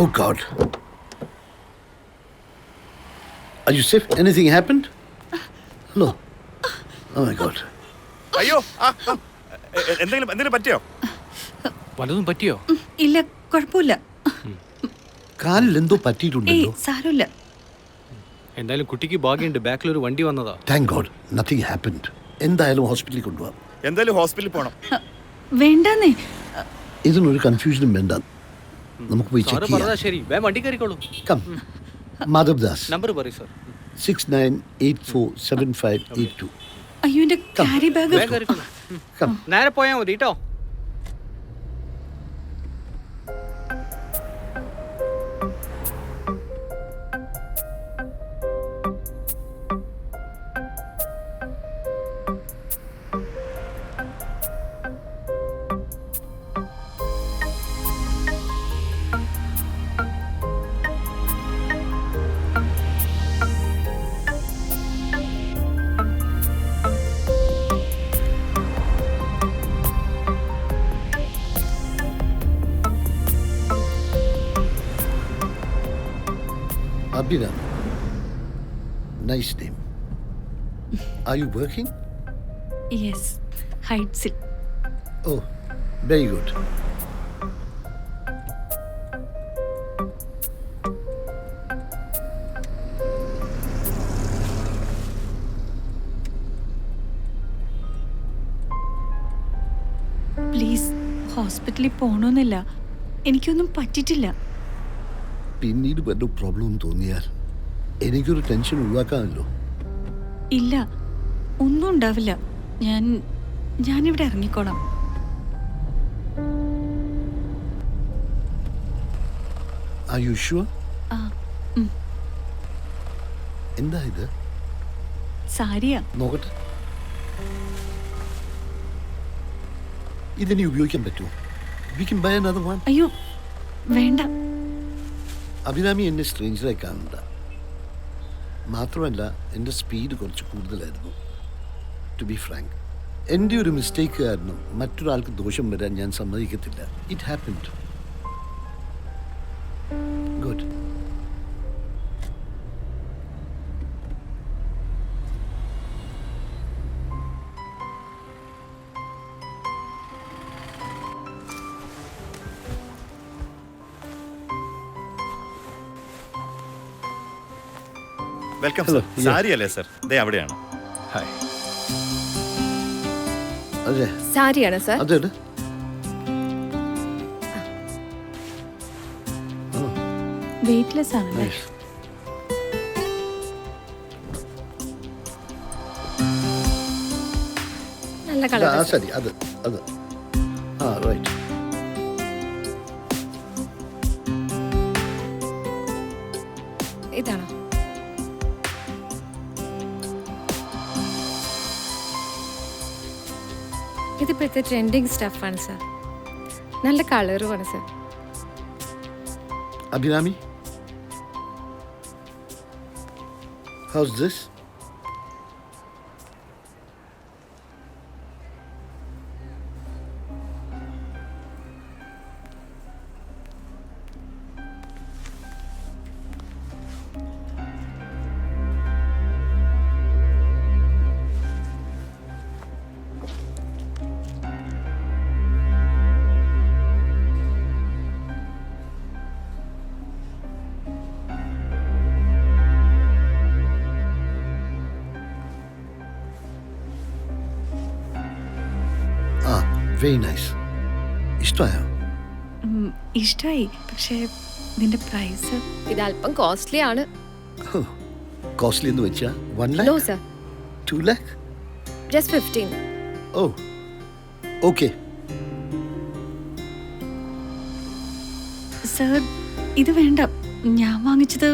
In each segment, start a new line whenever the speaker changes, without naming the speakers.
Oh God. Are you safe? Anything happened? Hello. Oh my God.
അയ്യോ എന്തെങ്കിലും പറ്റിയോ?
വല്ലതും പറ്റിയോ?
ഇല്ല, കുഴപ്പമില്ല.
കാലിൽ എന്തോ പറ്റിയിട്ടുണ്ടല്ലോ.
സാരമില്ല.
എന്തായാലും കുട്ടിക്ക് ഭാഗ്യമുണ്ട്, ബാക്കിലൊരു വണ്ടി വന്നതാ.
Thank God. Nothing happened. എന്തായാലും ഹോസ്പിറ്റലിൽ കൊണ്ടുപോകാം.
എന്തായാലും ഹോസ്പിറ്റലിൽ പോകണം.
വേണ്ടെന്നേ.
ഇതിനൊരു കൺഫ്യൂഷനും വേണ്ട. നമുക്ക് പോയി ചെക്ക് ചെയ്യാം.
ശരി, വണ്ടി കയറിക്കോളൂ.
കം. മാധവ് ദാസ്.
നമ്പർ പറയൂ സർ.
69847582.
അയ്യോ, എന്റെ ക്യാരി ബാഗ്.
നേരെ പോയാൽ മതി കേട്ടോ.
Abhiram. Nice name. Are you working?
Yes, ഹൈറ്റ്സിൽ.
Oh, very good.
പ്ലീസ്, ഹോസ്പിറ്റലിൽ പോകണമെന്നില്ല. എനിക്കൊന്നും പറ്റിയിട്ടില്ല.
പിന്നീട് വല്ല പ്രോബ്ലം തോന്നിയാൽ എനിക്കൊരു ടെൻഷൻ ഒഴിവാക്കാമല്ലോ.
ഇല്ല, ഒന്നും ഉണ്ടാവില്ല. ഞാനിവിടെ ഇറങ്ങിക്കോളാം.
Are you sure?
ആ,
എന്താ ഇത്?
സാരിയാ.
നോക്കട്ടെ. ഇതിനി ഉപയോഗിക്കാൻ പറ്റുമോ? We can buy another one.
അയ്യോ, വേണ്ട.
അഭിരാമി എന്നെ സ്ട്രേഞ്ചറായി കാണണ്ട. മാത്രമല്ല എൻ്റെ സ്പീഡ് കുറച്ച് കൂടുതലായിരുന്നു. ടു ബി ഫ്രാങ്ക്, എൻ്റെ ഒരു മിസ്റ്റേക്ക് കാരണം മറ്റൊരാൾക്ക് ദോഷം വരാൻ ഞാൻ സമ്മതിക്കത്തില്ല. It happened. Good.
Welcome
Hello.
Sir. Sari അല്ലേ സർ? ദേ അവിടെയാണ്.
ഹായ്.
അതെ
സാരിയാണ് സർ.
അതെ.
വെയിറ്റ്ലെസ് ആണല്ലേ?
നല്ല കളർ.
ശരി, അത് ആ റൈറ്റ്.
ഇതാണോ? ഇതിപ്പോഴത്തെ ട്രെൻഡിങ് സ്റ്റഫാണ് സർ. നല്ല കളറുമാണ് sir.
Abhirami, how's this? Very nice. ഇഷ്ടമായോ?
ഇഷ്ടമായി. പക്ഷേ ഇതിന്റെ പ്രൈസ്
ഇത് അല്പം കോസ്റ്റ്ലി ആണ്.
കോസ്റ്റ്ലി എന്ന് വെച്ചാൽ 1
no
lakh?
Sir,
2 lakh?
Just 15.
Oh, okay.
Sir, ഇത് വേണ്ട. ഞാൻ വാങ്ങിച്ചത്.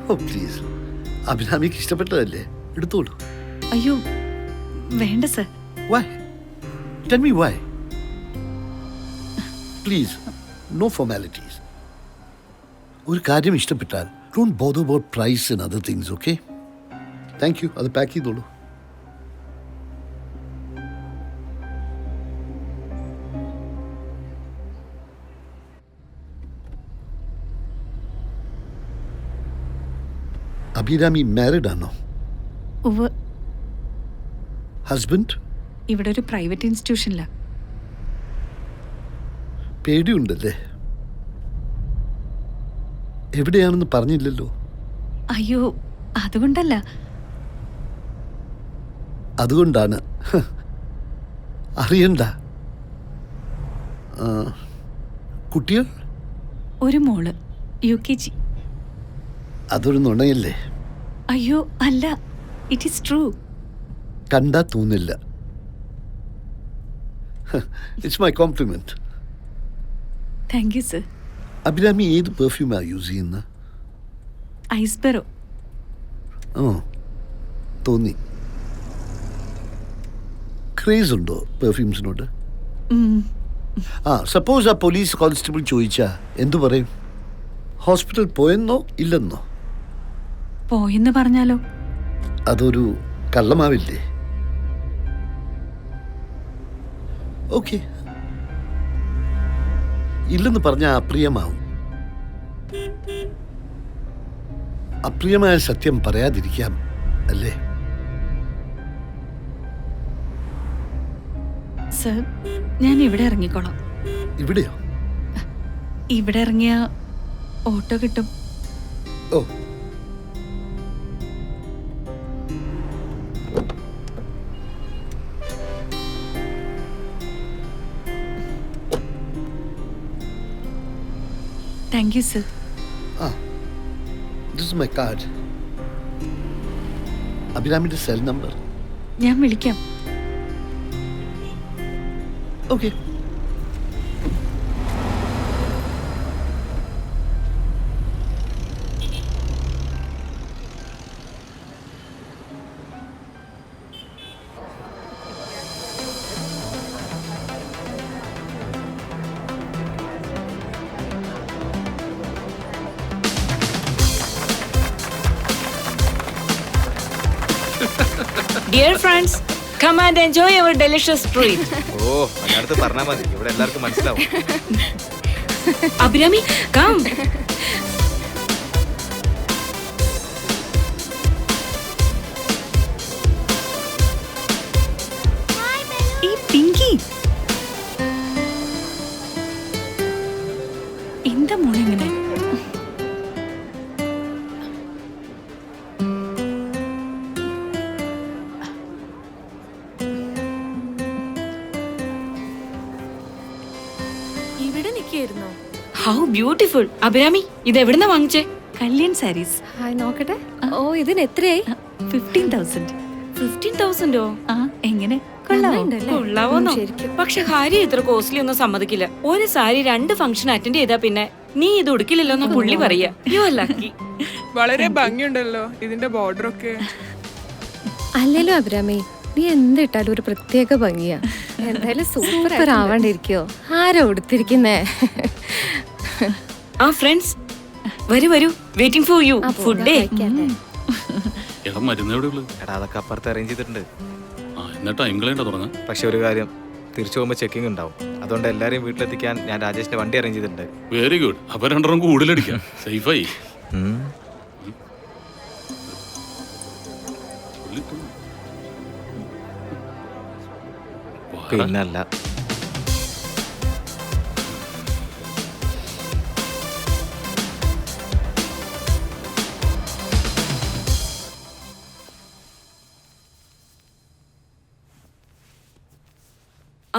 ഓ പ്ലീസ്, അഭിരാമിക്ക് ഇഷ്ടപ്പെട്ടതല്ലേ, എടുത്തോളൂ.
അയ്യോ, വേണ്ട sir.
Why? Tell me why. Please, no formalities. ഒരു കാര്യം ഇഷ്ടപ്പെട്ടാൽ don't bother about price and other things, okay? Thank you. അത് പാക്ക് ചെയ്തോളൂ. അഭിരാമി മാരിഡ് ആണോ?
ഉവ്
ഹസ്ബൻഡ്?
ഇവിടെ ഒരു പ്രൈവറ്റ് ഇൻസ്റ്റിറ്റ്യൂഷനിലാ.
പേടിയുണ്ടല്ലേ? എവിടെയാണെന്ന് പറഞ്ഞില്ലല്ലോ.
അയ്യോ അതുകൊണ്ടല്ല.
അതുകൊണ്ടാണ്. അറിയണ്ട. കുട്ടികൾ?
ഒരു മോള് UKG.
അതൊരു നുണയല്ലേ?
അയ്യോ അല്ല, ഇറ്റ് ഈസ് ട്രൂ.
കണ്ടാ തോന്നില്ല. It's my compliment.
Thank you sir.
Abhirami ഏത് പെർഫ്യൂമാണ് യൂസ് ചെയ്യുന്നത്?
ഐസ്ബെറോ.
തോന്നി. ക്രേസ് ഉണ്ടോ പെർഫ്യൂംസിനോട്? സപ്പോസ് ആ പോലീസ് കോൺസ്റ്റബിൾ ചോദിച്ചാ എന്തു പറയും? ഹോസ്പിറ്റൽ പോയെന്നോ ഇല്ലെന്നോ?
പോയെന്ന് പറഞ്ഞാലോ?
അതൊരു കള്ളമാവില്ലേ? ഓക്കെ, ഇല്ലെന്ന് പറഞ്ഞാൽ അപ്രിയമാവും. അപ്രിയമായ സത്യം പറയാതിരിക്കാം അല്ലേ?
സർ ഞാൻ ഇവിടെ ഇറങ്ങിക്കോളാം.
ഇവിടെയോ?
ഇവിടെ ഇറങ്ങിയ ഓട്ടോ കിട്ടും.
ഓ,
thank you sir.
This is my card. അഭിരാമിന്റെ സെൽ നമ്പർ
ഞാൻ വിളിക്കാം.
Okay.
Dear friends, come and enjoy our delicious treat.
ഓ, അതിനടുത്ത് പറഞ്ഞാൽ മതി, ഇവിടെ എല്ലാവർക്കും മനസ്സിലാവും.
Abhirami, come.
ഈ പിങ്കി എന്താ മോളെങ്ങനെ?
How beautiful. Abhirami, ഇത് എവിടുന്നാ വാങ്ങിച്ചേ?
കല്യാൺ സാരീസ്.
ഹായ് നോക്കട്ടെ. ഓ ഇതിന് എത്രയായി?
15,000.
15,000ഓ?
ആ എങ്ങനെ? കൊള്ളാവോ?
നന്നായിണ്ടല്ലേ?
കൊള്ളാവോന്നോ?
ശരിക്കും.
പക്ഷെ ഹാരി ഇത്ര കോസ്റ്റ്ലി ഒന്നും സമ്മതിക്കില്ല. ഒരു സാരി 2 ഫംഗ്ഷൻ അറ്റൻഡ് ചെയ്താ പിന്നെ നീ ഇത് ഉടുക്കില്ലല്ലോ എന്ന് പുള്ളി പറയാ. You are lucky.
വളരെ ഭംഗിയുണ്ടല്ലോ ഇതിന്റെ ബോർഡർ ഒക്കെ.
അല്ലല്ലോ അഭിരാമി, നീ എന്തിട്ടാലും ഒരു പ്രത്യേക ഭംഗിയാ. എന്തായാലും സൂപ്പർ ആവാണ്ടിരിക്കോ? ആരാ ഉടുത്തിരിക്കുന്നേ?
ആ ഫ്രണ്ട്സ് വരൂ വരൂ, waiting for you. Food day.
എടാ മരുന്ന് എവിടെ ഉള്ളത്?
എടാ അതൊക്കെ അപ്പുറത്ത് അറേഞ്ച് ചെയ്തിട്ടുണ്ട്.
എന്നാ ടൈം കളയണ്ട തുടങ്ങാം.
പക്ഷെ ഒരു കാര്യം, തിരിച്ചു പോകുമ്പോൾ ചെക്കിംഗ് ഉണ്ടാവും. അതുകൊണ്ട് എല്ലാവരെയും വീട്ടിലെത്തിക്കാൻ ഞാൻ രാജേഷിന്റെ വണ്ടി അറേഞ്ച് ചെയ്തിട്ടുണ്ട്.
Very good. അപ്പൊ 2 കൂടുതലടിക്കാം. സേഫായി.
പിന്നല്ല.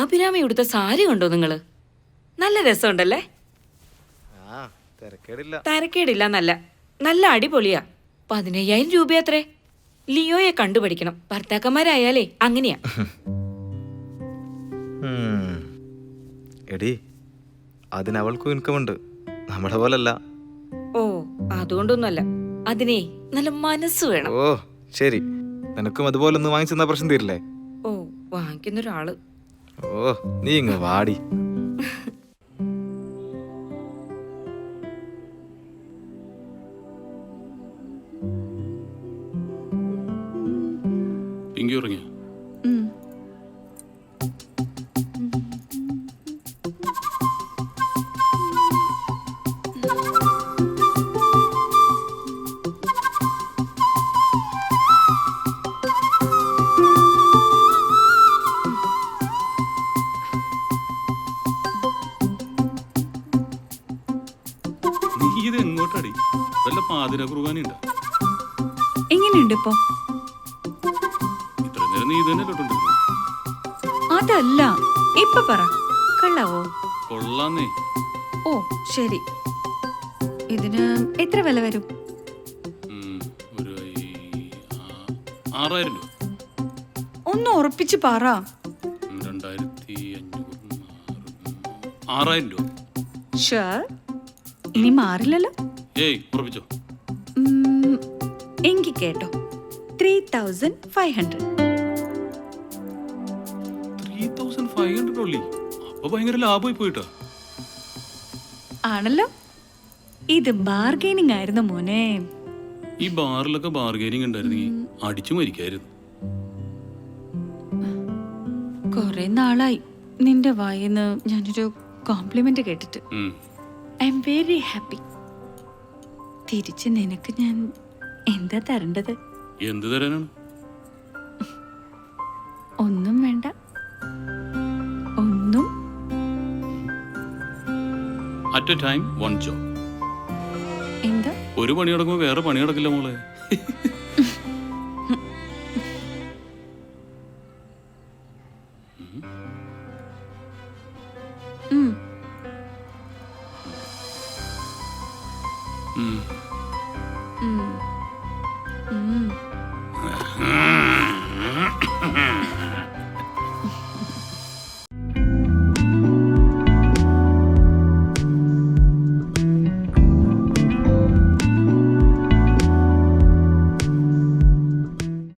അഭിരാമി ഉടുത്ത സാരി കണ്ടോ നിങ്ങള്? നല്ല രസമുണ്ടല്ലേ?
തിരക്കേടില്ല.
തരക്കേടില്ല, നല്ല അടിപൊളിയാ. 15,000 രൂപയത്രേ. ലിയോയെ കണ്ടുപഠിക്കണം. ഭർത്താക്കന്മാരായാലേ അങ്ങനെയാ.
എടി, അതിന് അവൾക്കും ഇൻകം ഉണ്ട്, നമ്മളെ പോലല്ല.
ഓ അതുകൊണ്ടൊന്നുമല്ല, അതിനെ നല്ല മനസ്സ് വേണം.
ഓ ശരി, നിനക്കും അതുപോലെ ഒന്ന് വാങ്ങിച്ചെന്നാ പ്രശ്നം തീരില്ലേ?
ഓ വാങ്ങിക്കുന്ന ഒരാള്.
ഓ നീ ഇങ്ങ് വാടി.
പിങ്കി ഉറങ്ങിയ? പാതിര കുർബാനയുണ്ട്.
എങ്ങനെയുണ്ട് ഇപ്പോ?
ഇത്രയും നേരം നീ ഇതന്നെ കേട്ടോണ്ടിരുന്നു.
അതല്ല, ഇപ്പൊ പറ, കൊള്ളാവോ?
കൊള്ളാന്നേ.
ഓ ശരി. ഇതിന് എത്ര വില വരും?
ഒരു 6,000 രൂപ.
ഒന്ന് ഉറപ്പിച്ച് പറ.
2,500. 6,000 രൂപ.
ഷുവർ? ഇനി മാറില്ലല്ലോ?
ഏയ് ഉറപ്പിച്ചോ.
എങ്കിൽ കേട്ടോ, 3,500.
3,500 ഉള്ളി. അപ്പൊ ഭയങ്കര ലാഭമായി പോയിട്ടാ.
ആണല്ലോ. ഇത് ബാർഗൈനിങ് ആയിരുന്നു മോനെ.
ഈ ബാറിലൊക്കെ ബാർഗൈനിങ് ഉണ്ടായിരുന്നെങ്കിൽ അടിച്ചു മരിക്കായിരുന്നു.
കുറെ നാളായി നിന്റെ വായിന്ന് ഞാനൊരു കോംപ്ലിമെന്റ് കേട്ടിട്ട്. I am very happy. തിരിച്ച് നിനക്ക് ഞാൻ എന്താ തരേണ്ടത്?
എന്ത് തരാനാണ്?
ഒന്നും വേണ്ട. ഒന്നും.
At A time one job.
എന്താ?
ഒരു പണി നടക്കുമ്പോ വേറെ പണി നടക്കില്ല മോളെ.